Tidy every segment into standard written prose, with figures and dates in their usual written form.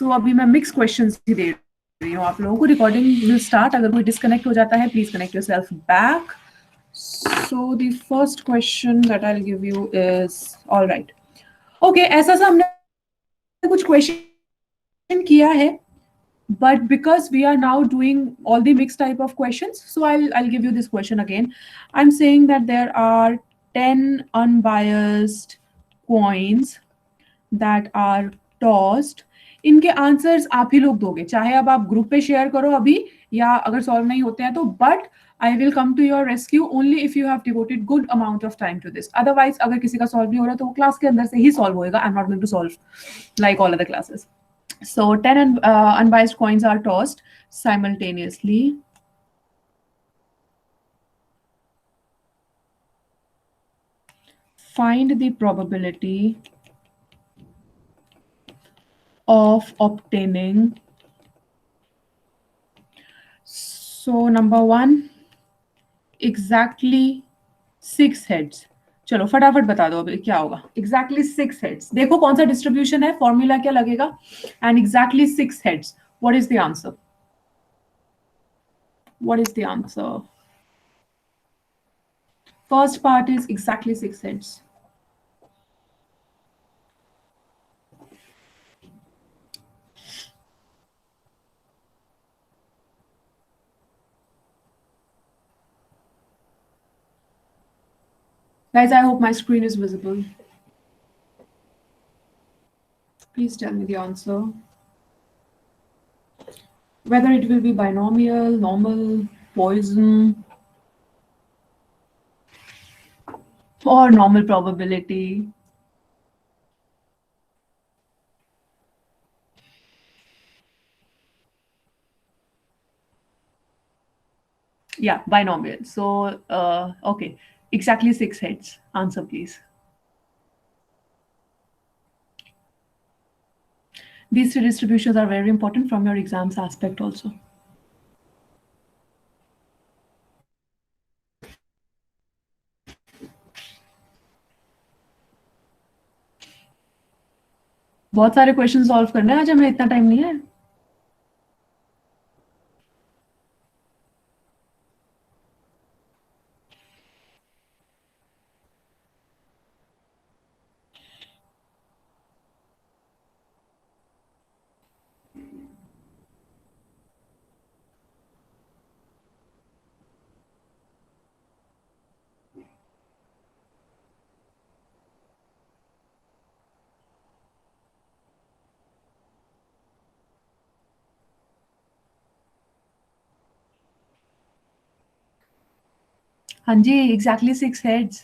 So अभी मैं mix questions ही दे रही हूँ आप लोगों को. Recording will start. अगर कोई डिस्कनेक्ट हो जाता है please connect yourself back. So the first question that I'll give you is, all right. Okay, ऐसा सा हमने कुछ क्वेश्चन किया है, but because we are now doing all the mixed type of questions, so I'll give you this question again. I'm saying that there are 10 unbiased coins that are tossed. इनके answers आप ही लोग दोगे, चाहे अब आप group पे share करो अभी, या अगर सॉल्व नहीं होते हैं तो, but I will come to your rescue only if you have devoted good amount of time to this. Otherwise अगर किसी का सॉल्व नहीं हो रहा तो वो क्लास के अंदर से ही सॉल्व होएगा. I am not going to solve like all other classes. So 10 unbiased coins are tossed simultaneously. Find the probability of obtaining. So number 1, exactly 6 heads. चलो फटाफट बता दो अभी क्या होगा. Exactly 6 heads. देखो कौन सा डिस्ट्रीब्यूशन है, फॉर्मूला क्या लगेगा. And exactly 6 heads. What is the answer? What is the answer? First part is exactly 6 heads. Guys, I hope my screen is visible. Please tell me the answer. Whether it will be binomial, normal, Poisson, or normal probability. Yeah, binomial. So, okay, exactly 6 heads. Answer, please. These 3 distributions are very important from your exams aspect also. बहुत सारे question solve करने हैं आज, हमें इतना time नहीं है. हाँ जी, exactly 6 heads.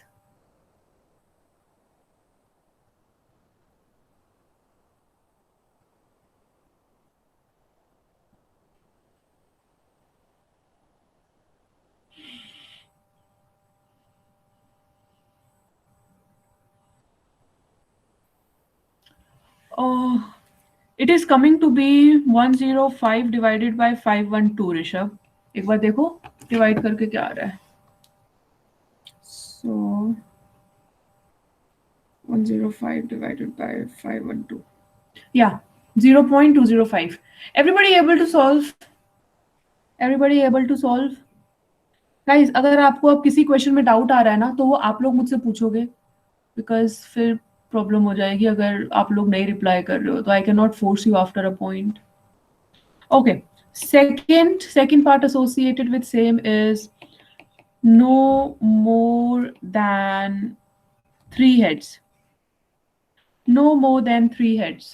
Oh, it is coming to be 105 divided by 512, Rishabh. एक बार देखो डिवाइड करके क्या आ रहा है. So 105 divided by 512. Yeah, 0.205. Everybody able to solve? Everybody able to solve? Guys, अगर आपको अब किसी क्वेश्चन में डाउट आ रहा है ना तो वो आप लोग मुझसे पूछोगे, बिकॉज फिर प्रॉब्लम हो जाएगी अगर आप लोग नहीं रिप्लाई कर रहे हो तो. I can not force you after a point. Okay, second part associated with same is no more than 3 heads. No more than 3 heads.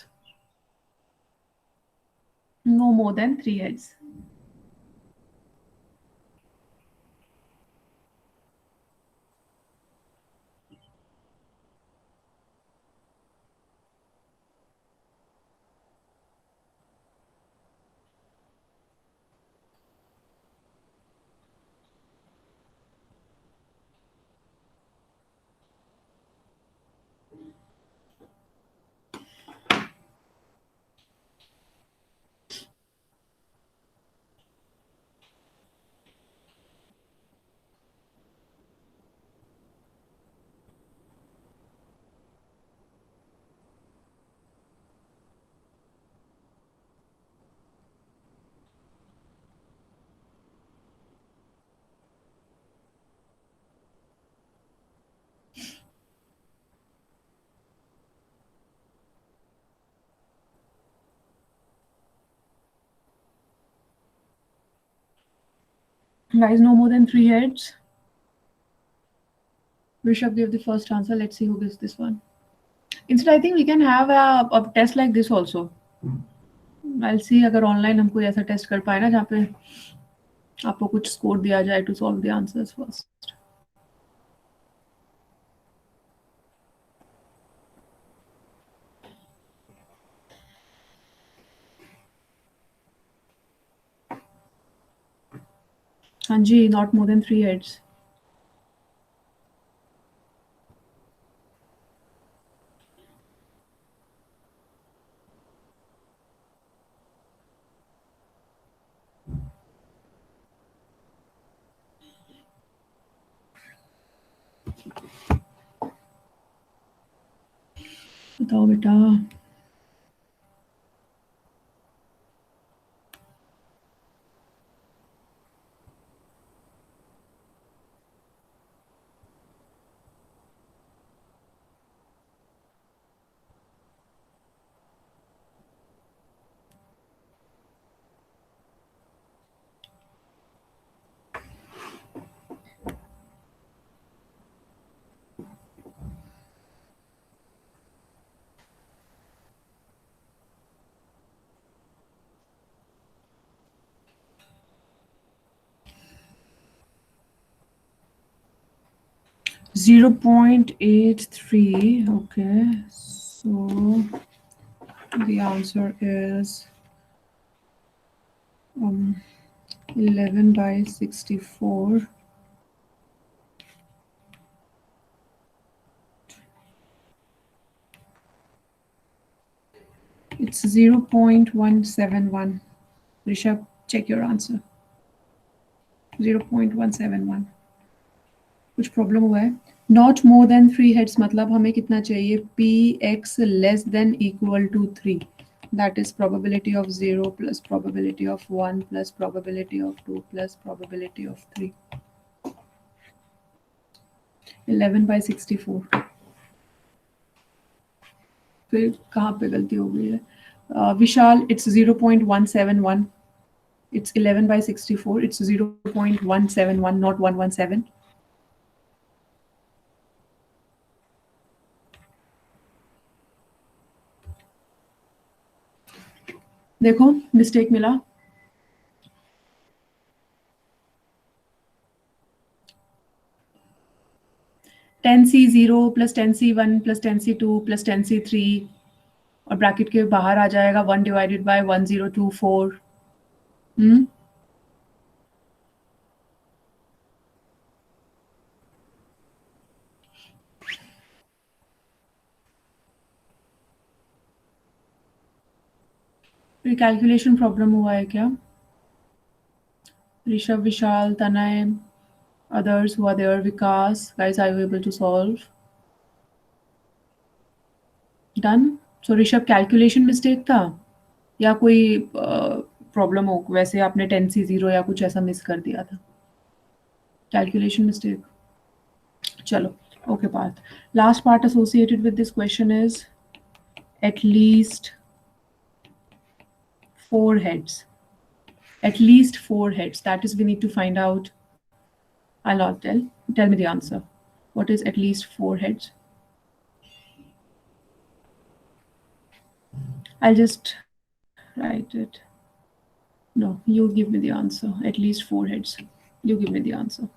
No more than 3 heads. Guys, no more than 3 heads. Rishabh gave the first answer. Let's see who gets this one. Instead, I think we can have a test like this also. I'll see अगर online हम कोई ऐसा test कर पाए ना जहाँ पे आपको कुछ score दिया जाए to solve the answers first. हाँ जी, not more than 3 heads. बताओ बेटा. Zero 0.83. Okay, so the answer is 11 by 64. It's 0.171. Rishabh, check your answer. 0.171. कुछ प्रॉब्लम हुआ है? Not more than 3 heads मतलब हमें कितना चाहिए? Px less than equal to 3. That is probability of 0 plus probability of 1 plus probability of 2 plus probability of 3. 11 by 64. फिर कहाँ पे गलती हो गई है? विशाल, it's 0.171. It's 11 by 64. It's 0.171, not 117. देखो मिस्टेक मिला. टेन सी 0 plus 10C1 plus 10C2 plus 10C3 और ब्रैकेट के बाहर आ जाएगा 1 डिवाइडेड बाय 1024. कैलकुलेशन प्रॉब्लम हुआ है क्या? ऋषभ, विशाल, तनय, others who are there, Vikas, guys, are you able to solve? Done. So Rishabh, calculation mistake था या कोई प्रॉब्लम हो, वैसे आपने 10C0 या कुछ ऐसा मिस कर दिया था? Calculation mistake. Chalo. Okay, Parth. Last part associated with this question is at least 4 heads. At least 4 heads. That is, we need to find out. I'll not tell. Tell me the answer. What is at least 4 heads? I'll just write it. No, you give me the answer. At least 4 heads. You give me the answer.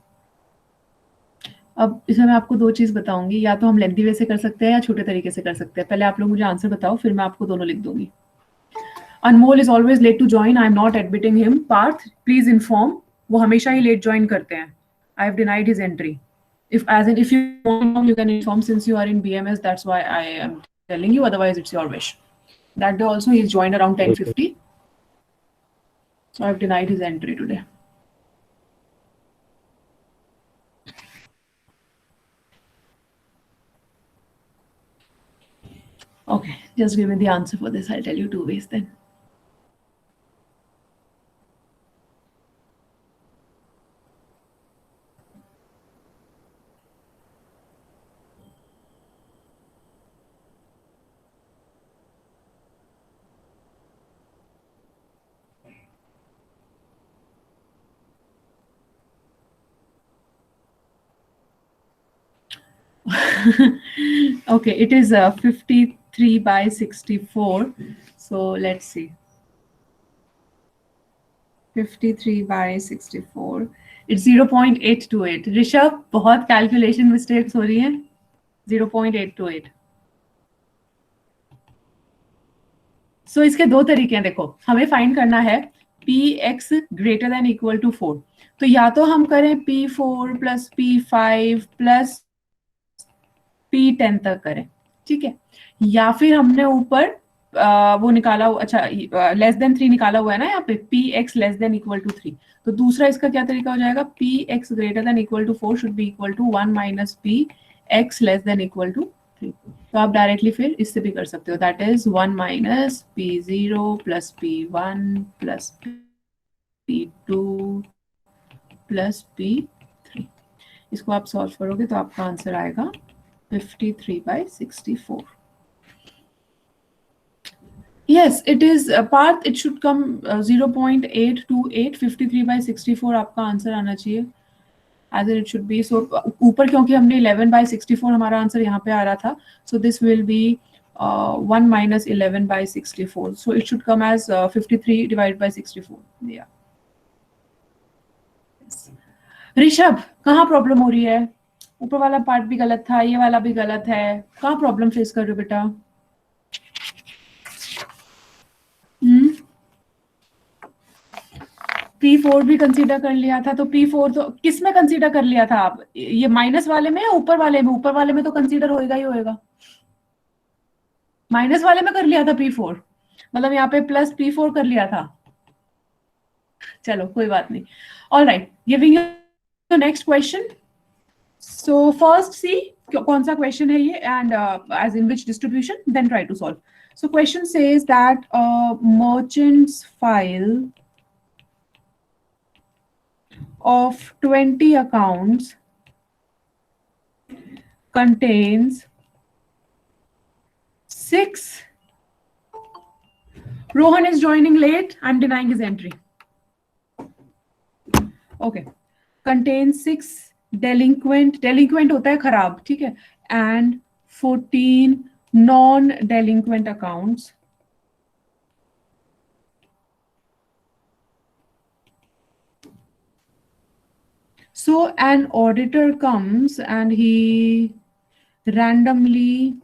अब इसमें मैं आपको 2 चीज़ बताऊंगी, या तो हम lengthy वे से कर सकते हैं या छोटे तरीके से कर सकते हैं. पहले आप लोग मुझे आंसर बताओ, फिर मैं आपको दोनों लिख दूंगी. Anmol is always late to join. I am not admitting him. Parth, please inform. वो हमेशा ही late join करते हैं. I have denied his entry. If you want, you can inform since you are in BMS. That's why I am telling you. Otherwise, it's your wish. That day also he's joined around 10:50. So I have denied his entry today. Okay, just give me the answer for this. I'll tell you 2 ways then. Okay, it is 53 by 64. So let's see. 53 by 64. It's 0.828. Rishabh, बहुत calculation mistakes हो रही हैं. 0.828. सो इसके दो तरीके हैं. देखो, हमें फाइंड करना है P X greater than equal to 4. तो या तो हम करें P4 plus P5 plus P10 तक करें, ठीक है. या फिर हमने ऊपर वो निकाला, अच्छा लेस देन 3 निकाला हुआ है ना यहाँ पे, P X less than equal to 3. तो दूसरा इसका क्या तरीका हो जाएगा, P X greater than equal to 4 should be equal to 1 minus P X less than equal to 3. तो आप डायरेक्टली फिर इससे भी कर सकते हो. That is 1 minus P0 plus P1 plus P2 plus P3. इसको आप सॉल्व करोगे तो आपका आंसर आएगा 53 by 64. Yes, it is Parth. It should come 0.828. 53 by 64 आपका आंसर आना चाहिए. As it should be. So ऊपर क्योंकि हमने 11 by 64 हमारा आंसर यहाँ पे आ रहा था. So this will be 1 minus 11 by 64. So it should come as 53 divided by 64. Yeah. Rishabh, कहाँ प्रॉब्लम हो रही है? ऊपर वाला पार्ट भी गलत था, ये वाला भी गलत है. कहाँ प्रॉब्लम फेस कर रहे हो बेटा? P4 भी कंसीडर कर लिया था. तो P4 तो किस में कंसीडर कर लिया था आप? ये माइनस वाले में या ऊपर वाले में? ऊपर वाले में तो कंसीडर होएगा ही होएगा. माइनस वाले में कर लिया था P4, मतलब यहाँ पे प्लस P4 कर लिया था. चलो कोई बात नहीं. All right, giving you next question. So first see कौन सा क्वेश्चन है ये, and as in which distribution, then try to solve. So question says that merchants file of 20 accounts contains 6. Rohan is joining late. I'm denying his entry. Okay. Contains 6 delinquent होता है खराब, ठीक है, and 14 non-delinquent accounts. So an auditor comes and he randomly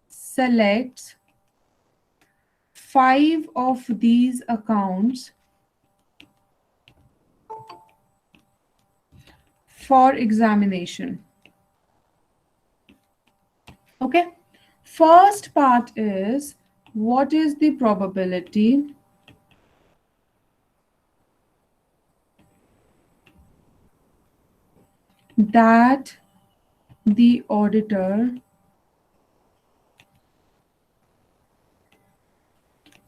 selects 5 of these accounts for examination. Okay. First part is, what is the probability that the auditor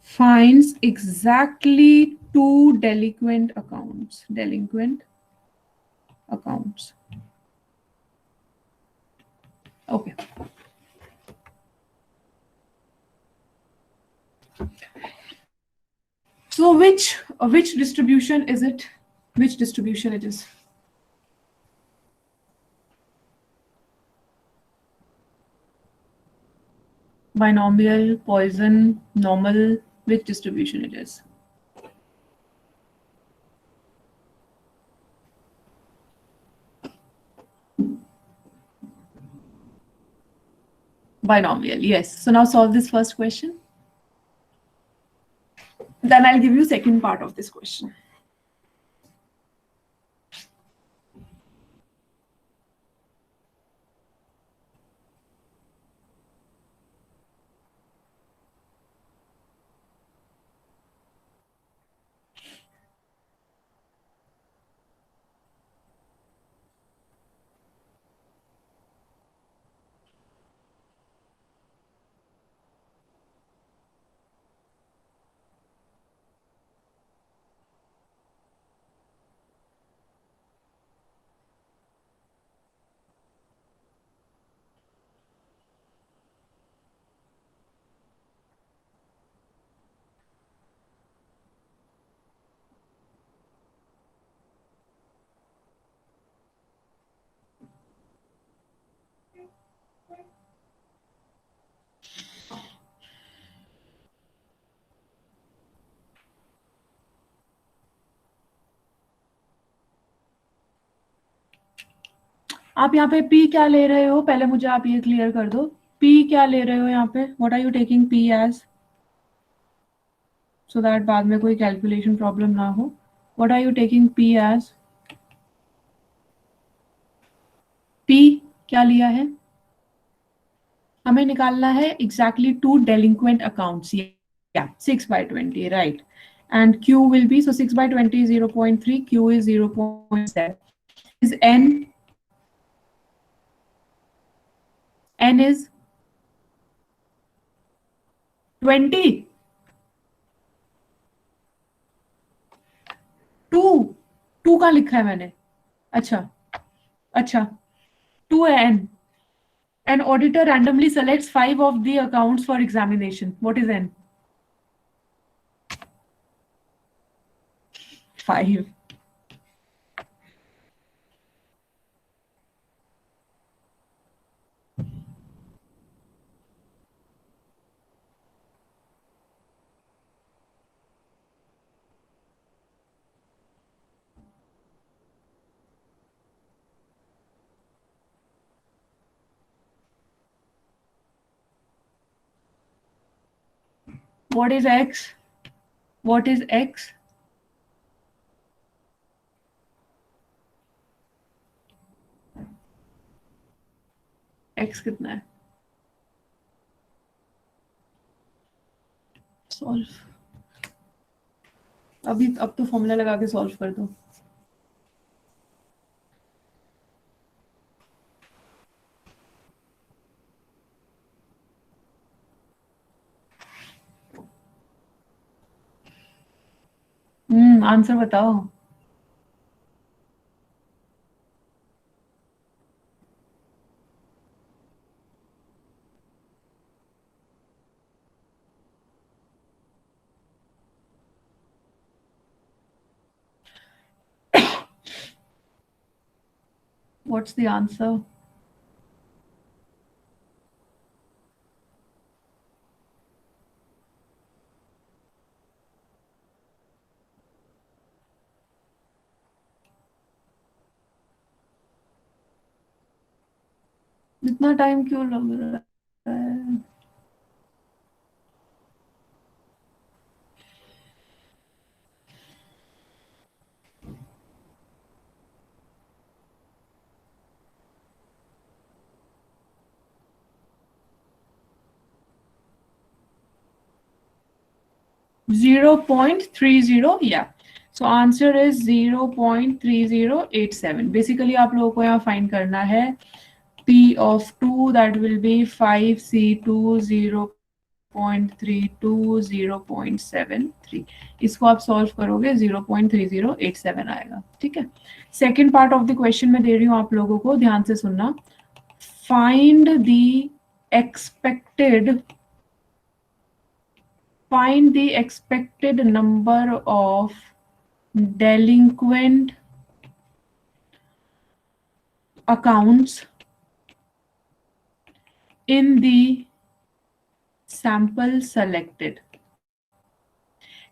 finds exactly 2 delinquent accounts. Okay. So which distribution is it? Which distribution it is? Binomial, Poisson, normal, which distribution it is? Binomial, yes. So now solve this first question. Then I'll give you second part of this question. आप यहाँ पे P क्या ले रहे हो, पहले मुझे आप ये क्लियर कर दो. P क्या ले रहे हो यहाँ पे, what are you taking P as, so that बाद में कोई कैलकुलेशन प्रॉब्लम ना हो. What are you taking P as, P क्या लिया है, हमें निकालना है एग्जैक्टली टू डेलिंक्वेंट अकाउंट्स. या 6/20, right. And Q will be, so 6/20 is 0.3, Q is 0.7. Is N is 20. 2 का लिखा है मैंने. अच्छा अच्छा, 2 है N. An auditor randomly selects 5 of the accounts for examination. What is N? 5. What is X? What is X? X कितना है? Solve. अब तो फॉर्मूला लगा के सॉल्व कर दो. आंसर बताओ. What's the answer? इतना टाइम क्यों लग रहा है? $0.30, yeah. So answer is 0.3087. Basically आप लोगों को यहाँ फाइंड करना है P of 2, that will be 5C2 0.32 0.73. इसको आप सॉल्व करोगे 0.3087 आएगा. ठीक है. Second part of the question में दे रही हूँ आप लोगों को, ध्यान से सुनना. Find the expected number of delinquent accounts in the sample selected.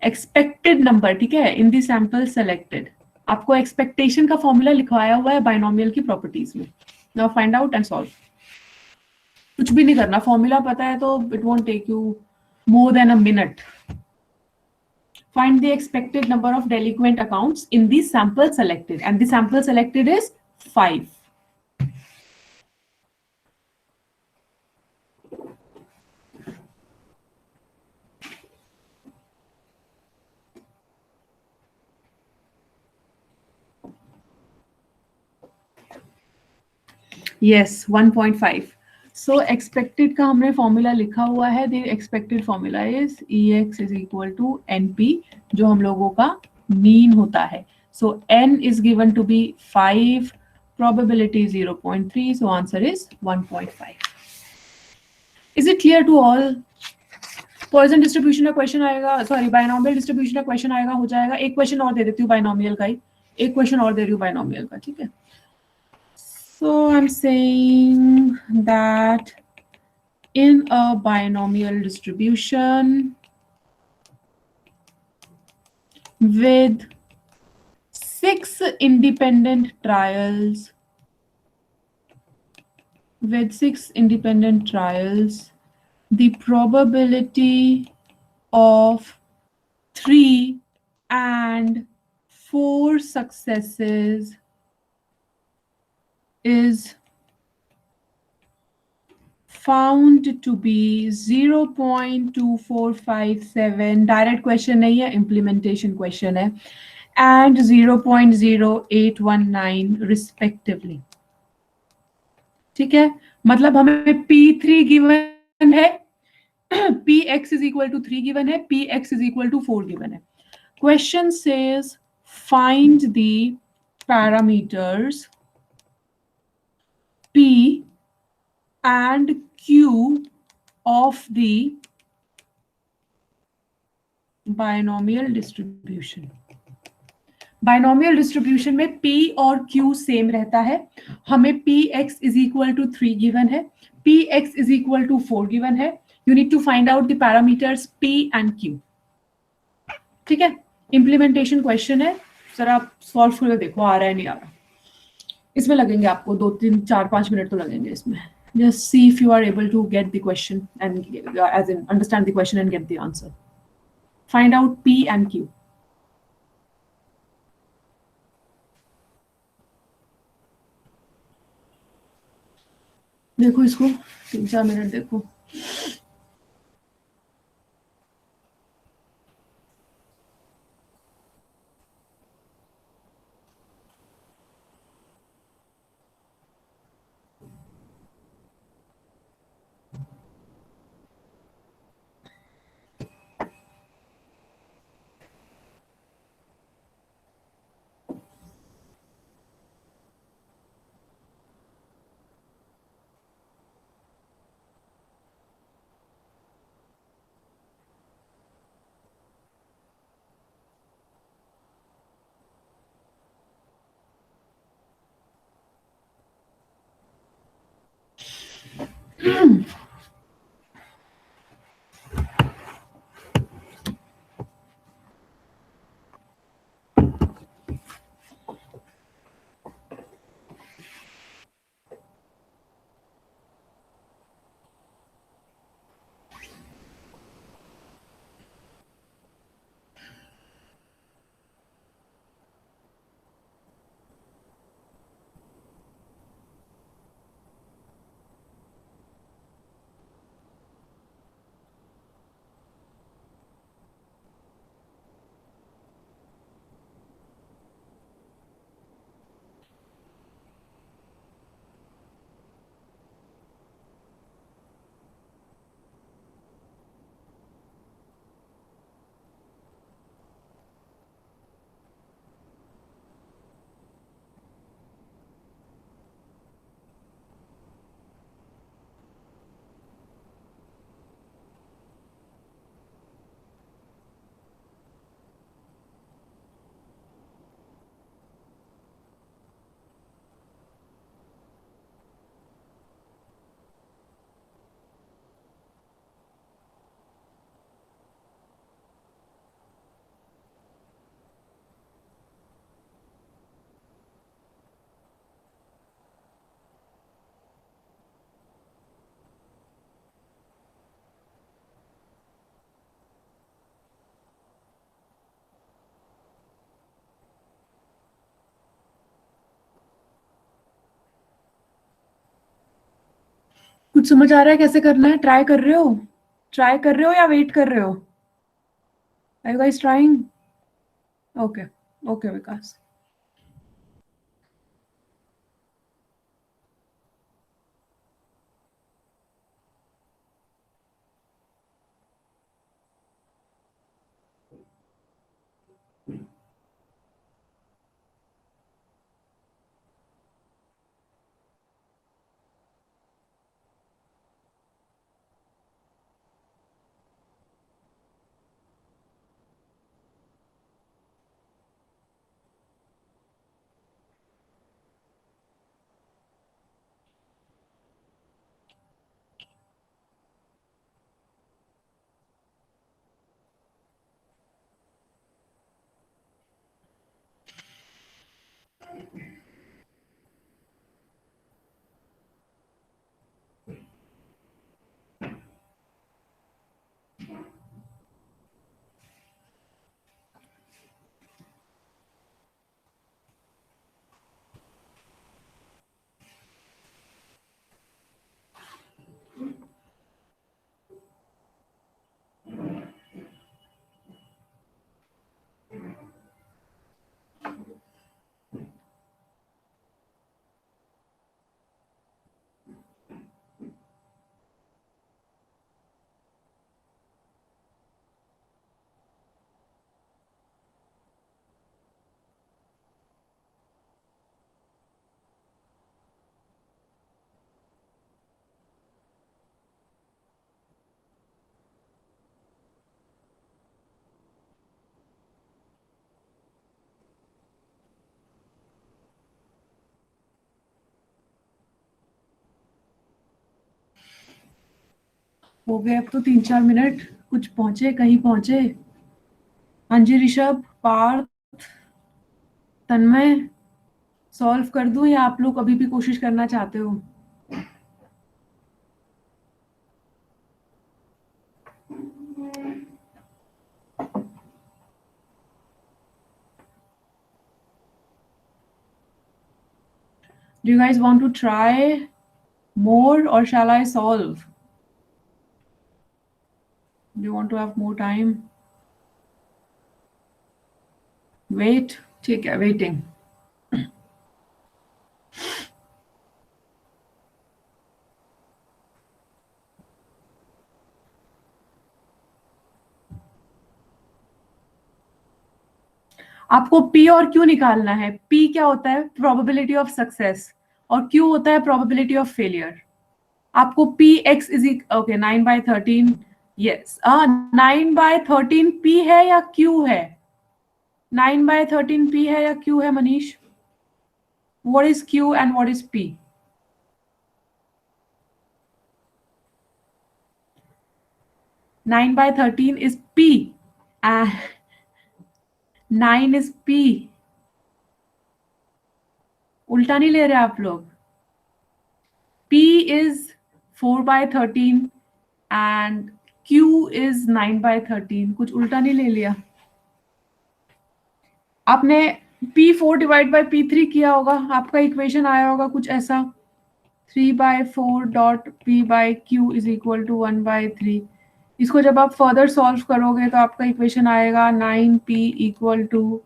Expected number, ठीक है, in the sample selected. आपको expectation का फॉर्मूला लिखवाया हुआ है बाइनोमियल की प्रॉपर्टीज में. Now find out and solve. कुछ भी नहीं करना, फॉर्मूला पता है तो it won't take you more than a minute. Find the expected number of delinquent accounts in the sample selected, and the sample selected is 5. Yes, 1.5. So expected का हमने formula लिखा हुआ है. The expected formula is EX is equal to NP, जो हम लोगों का mean होता है. So N is given to be 5, probability 0.3, so answer is 1.5. Is it clear to all? Poisson distribution का क्वेश्चन आएगा, सॉरी बाइनोमियल डिस्ट्रीब्यूशन का question आएगा, हो जाएगा. एक क्वेश्चन और दे देती हूँ बाइनोमियल का ही, एक क्वेश्चन और दे रही हूँ बाइनोमियल का. ठीक है. So I'm saying that in a binomial distribution with 6 independent trials with 6 independent trials, the probability of 3 and 4 successes is found to be 0.2457. Direct question नहीं है, इम्प्लीमेंटेशन क्वेश्चन है, and 0.0819 रिस्पेक्टिवली. ठीक है, मतलब हमें P3 गिवन है, Px is equal to 3 given है, Px is equal to 4 given है. Question says find the parameters P and Q of the binomial distribution. Binomial distribution में P और Q सेम रहता है. हमें Px is equal to 3 given है, Px is equal to 4 given है. You need to find out the parameters P and Q. ठीक है, implementation question है, जरा आप सॉल्व करके देखो आ रहा है नहीं आ रहा. इसमें लगेंगे आपको 2-3-4-5 मिनट तो लगेंगे इसमें. Just see if you are able to get the question and as in understand the question and get the answer. Find out P and Q. देखो इसको 3-4 मिनट देखो. कुछ समझ आ रहा है कैसे करना है? ट्राई कर रहे हो? ट्राई कर रहे हो या वेट कर रहे हो? Are you guys trying? Okay okay Vikas. हो गए अब तो 3-4 मिनट, कुछ पहुंचे, कहीं पहुंचे। हाँ जी ऋषभ, पार्थ, तन्मय, सॉल्व कर दूं या आप लोग अभी भी कोशिश करना चाहते हो? Do you guys want to try more or shall I solve? Do you want to have more time? Wait, ठीक है, waiting. आपको P और Q निकालना है. P क्या होता है? Probability of success. और Q होता है probability of failure. आपको Px is okay 9/13. Yes. 9/13 P है या Q है? 9/13 P है या Q है Manish? What is Q and what is P? 9/13 is P. And 9 is P. उल्टा नहीं ले रहे आप लोग. P is 4/13 and Q is 9/13. कुछ उल्टा नहीं ले लिया. आपने P4 डिवाइड बाय P3 किया होगा, आपका इक्वेशन आया होगा कुछ ऐसा. 3/4 dot P by Q is equal to 1/3. इसको जब आप फर्दर सॉल्व करोगे तो आपका इक्वेशन आएगा 9P इक्वल टू,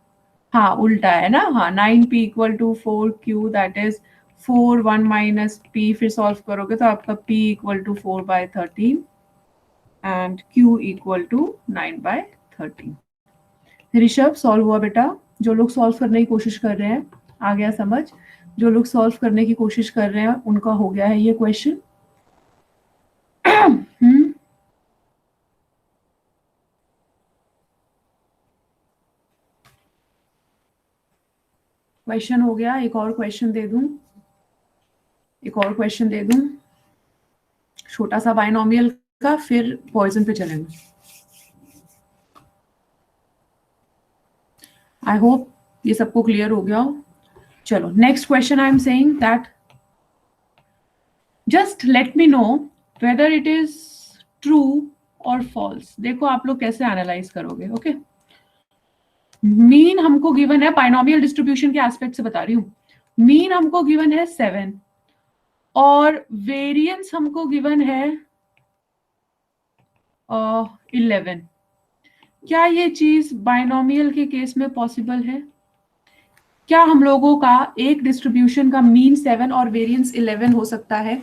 हाँ उल्टा है ना, हाँ 9P equal to 4Q that is 4 1 minus P. फिर सॉल्व करोगे तो आपका P equal to 4/13 and Q equal to 9/13. Rishabh solve हुआ बेटा? जो लोग सॉल्व करने की कोशिश कर रहे हैं आ गया समझ? जो लोग सॉल्व करने की कोशिश कर रहे हैं उनका हो गया है ये क्वेश्चन. क्वेश्चन हो गया. एक और क्वेश्चन दे दूं, एक और क्वेश्चन दे दूं छोटा सा बाइनोमियल का, फिर पॉइजन पे चलेंगे. आई होप ये सबको क्लियर हो गया हो. चलो next question. I am saying that just let me know whether it is true और फॉल्स. देखो आप लोग कैसे एनालाइज करोगे. ओके मीन हमको गिवन है, बाइनोमियल डिस्ट्रीब्यूशन के एस्पेक्ट से बता रही हूँ. मीन हमको गिवन है 7 और वेरिएंस हमको गिवन है 11. क्या ये चीज बाइनोमियल के केस में पॉसिबल है? क्या हम लोगों का एक डिस्ट्रीब्यूशन का मीन 7 और वेरिएंस 11 हो सकता है?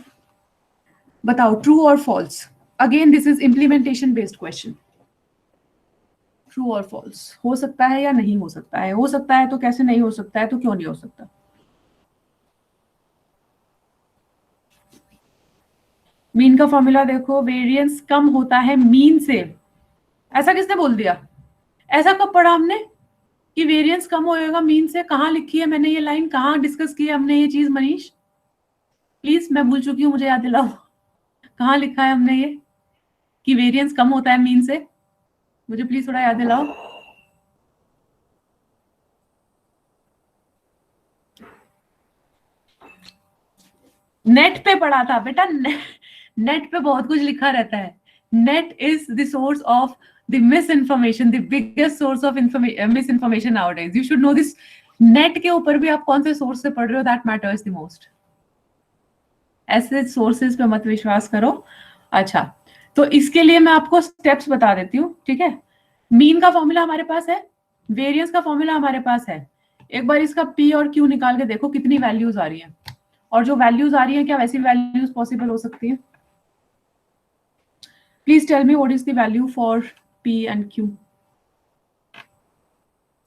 बताओ ट्रू और false. Again this is implementation based question. True और फॉल्स हो सकता है या नहीं हो सकता है? हो सकता है तो कैसे, नहीं हो सकता है तो क्यों नहीं हो सकता? मीन का फॉर्मूला देखो, वेरिएंस कम होता है मीन से. ऐसा किसने बोल दिया? ऐसा कब पढ़ा हमने कि वेरिएंस कम होएगा मीन से? कहाँ लिखी है मैंने ये लाइन? कहाँ डिस्कस की है हमने ये चीज मनीष? प्लीज, मैं भूल चुकी हूँ, मुझे याद दिलाओ. कहाँ लिखा है हमने ये कि वेरिएंस कम होता है मीन से? मुझे प्लीज थोड़ा याद दिलाओ. नेट पे पढ़ा था बेटा. नेट पे बहुत कुछ लिखा रहता है. Net is the source of the miss information, the biggest source of miss information nowadays. You should know this. Net के ऊपर भी आप कौन से सोर्स से पढ़ रहे हो, दैट मैटर्स द मोस्ट. ऐसे सोर्सेज पे मत विश्वास करो. अच्छा, तो इसके लिए मैं आपको स्टेप्स बता देती हूँ, ठीक है. मीन का फॉर्मूला हमारे पास है, वेरिएंस का फॉर्मूला हमारे पास है. एक बार इसका पी और क्यू निकाल के देखो कितनी वैल्यूज आ रही है, और जो वैल्यूज आ रही है क्या वैसी वैल्यूज पॉसिबल हो सकती है? Please tell me what is the value for P and Q.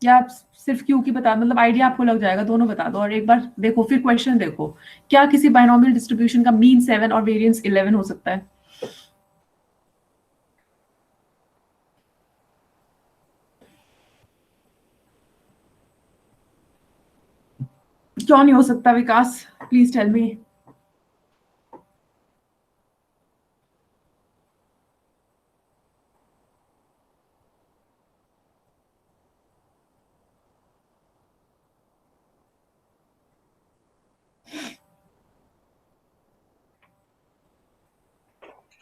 या आप सिर्फ क्यू की बता, मतलब आइडिया आपको लग जाएगा. दोनों बता दो और एक बार देखो, फिर क्वेश्चन देखो. क्या किसी बाइनोमियल डिस्ट्रीब्यूशन का मीन 7 और वेरिएंस 11 हो सकता है? क्यों नहीं हो सकता Vikas? Please tell me.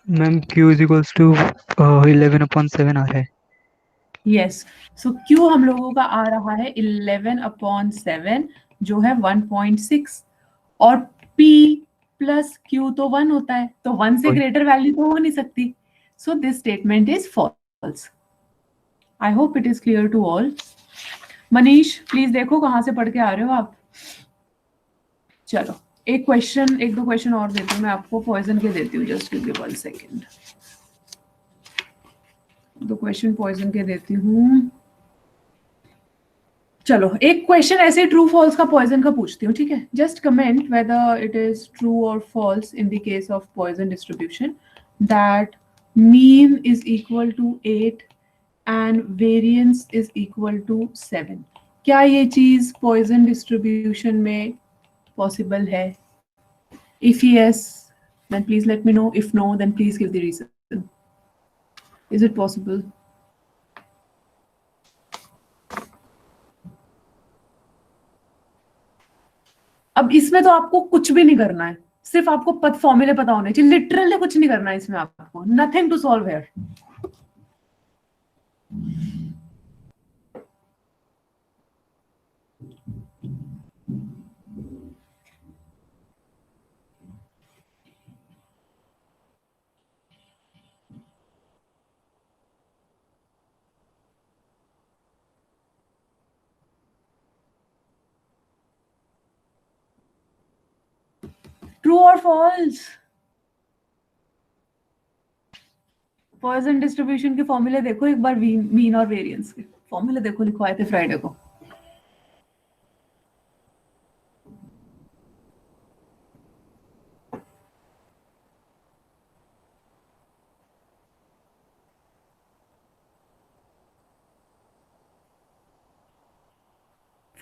Ma'am Q is equals to 11/7 आ रहा है। यस, सो Q हम लोगों का आ रहा है 11/7 जो है 1.6 और P प्लस Q तो 1 होता है, तो 1 से ग्रेटर वैल्यू तो हो नहीं सकती। So this statement is false. I hope it is clear to all. Manish please देखो कहाँ से पढ़ के आ रहे हो आप। चलो एक दो क्वेश्चन और देती हूँ मैं आपको, पॉइजन के देती हूँ, जस्ट गिव मी 1 सेकेंड। दो क्वेश्चन पॉइजन के देती हूँ। चलो एक क्वेश्चन ऐसे ट्रू फॉल्स का पॉइजन का पूछती हूँ, ठीक है? Just comment whether it is true और false in the case of Poisson distribution that mean is equal to 8 and variance is equal to 7। क्या ये चीज पॉइजन डिस्ट्रीब्यूशन में पॉसिबल है? If yes, then please let me know. If no, then please give the reason. Is it possible? अब इसमें तो आपको कुछ भी नहीं करना है, सिर्फ आपको पद फॉर्मूले पता होने चाहिए, लिटरली कुछ नहीं करना है इसमें आपको, nothing to solve here. True और फॉल्स? पॉइजन डिस्ट्रीब्यूशन के फॉर्मूले देखो एक बार, मीन और वेरिएंस के फॉर्मूले देखो, लिखवाए थे फ्राइडे को।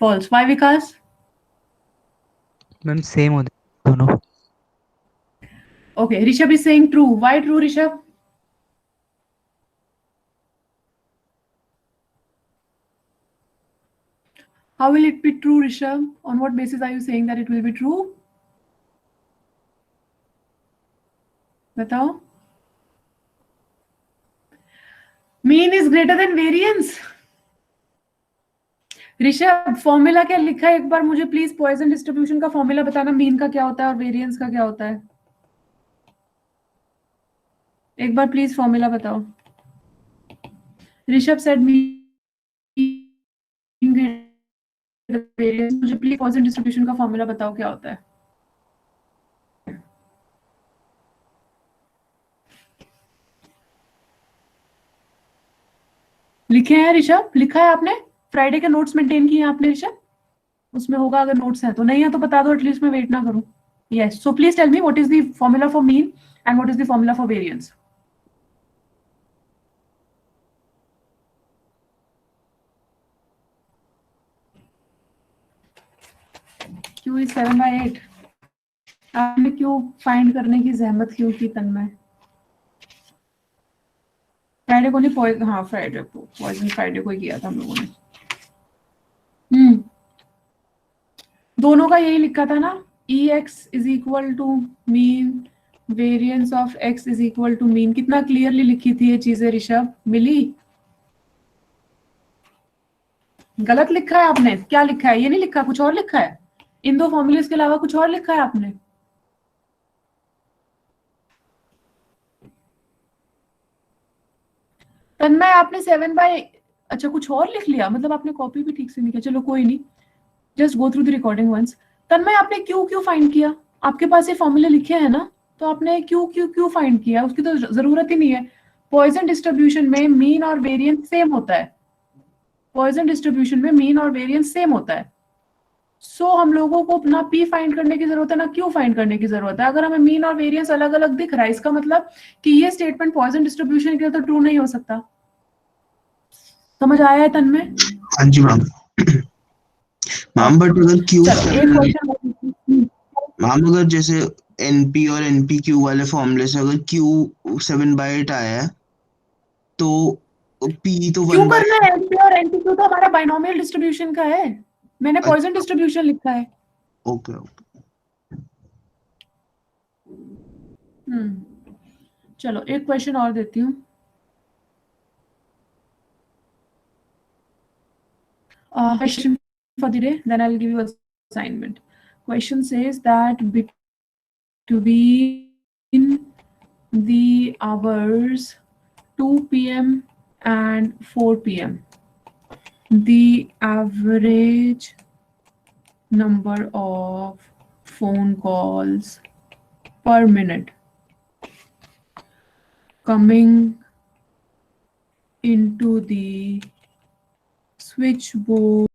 False. Why Vikas? Ma'am same होते हैं दोनों। Okay, Rishabh is saying true. Why true Rishabh? How will it be true, Rishabh? On what basis are you saying that it will be true? बताओ। Mean is greater than variance. Rishabh formula क्या लिखा है एक बार मुझे please, Poisson distribution का formula बताना, mean का क्या होता है और वेरिएंस का क्या होता है? एक बार प्लीज फॉर्मूला बताओ। ऋषभ सेड मीन वेरिएंस, मुझे प्लीज पॉइजन डिस्ट्रीब्यूशन का फॉर्मूला बताओ क्या होता है। लिखे हैं ऋषभ? लिखा है आपने? फ्राइडे के नोट्स मेंटेन किए हैं आपने ऋषभ? उसमें होगा, अगर नोट्स है तो, नहीं है तो बता दो, एटलीस्ट मैं वेट ना करूं। Yes, so please tell me what is the formula for mean and what is the formula for variance. Q is 7/8। आपने क्यों फाइंड करने की जहमत क्यों की तन्मय? फ्राइडे को नहीं, पॉइजन, हाँ फ्राइडे को, पॉइजन फ्राइडे को ही किया था हम लोगों ने। दोनों का यही लिखा था ना, E X is equal to mean, variance of X is equal to mean. कितना क्लियरली लिखी थी ये चीजें ऋषभ? मिली? गलत लिखा है आपने। क्या लिखा है? ये नहीं लिखा, कुछ और लिखा है। इन दो फॉर्मूलेस के अलावा कुछ और लिखा है आपने। तन्मय आपने 7/, अच्छा कुछ और लिख लिया, मतलब आपने कॉपी भी ठीक से नहीं किया। चलो कोई नहीं, just go through the recording once. Tanmay आपने क्यों क्यों फाइंड किया? आपके पास ये फॉर्मूले लिखे हैं ना, तो आपने क्यों क्यों क्यों फाइंड किया? उसकी तो जरूरत ही नहीं है। पॉइजन डिस्ट्रीब्यूशन में मीन और वेरिएंस सेम होता है। पॉइजन डिस्ट्रीब्यूशन में मीन और वेरिएंस सेम होता है। सो हम लोगों को ना पी फाइंड करने की जरूरत है ना क्यू फाइंड करने की जरूरत है। अगर हमें मीन और वेरिएंस अलग अलग दिख रहा है, इसका मतलब कि ये स्टेटमेंट पॉइजन डिस्ट्रीब्यूशन के लिए तो ट्रू नहीं हो सकता। समझ आया है तन्मय? हाँ जी मैम। मैम बट अगर क्यू, एक क्वेश्चन, मैम अगर जैसे एनपी और एनपीक्यू वाले फॉर्मूले से अगर क्यू 7/8 आया है तो पी तो क्यों 1/, करना है? एनपी और एनपीक्यू तो हमारा बाइनोमियल डिस्ट्रीब्यूशन का है। मैंने पॉइजन डिस्ट्रीब्यूशन लिखा है। Okay okay. चलो एक क्वेश्चन और देती हूँ. Question for the day, then I'll give you assignment. Question says that between the hours 2 p.m. and 4 p.m. the average number of phone calls per minute coming into the switchboard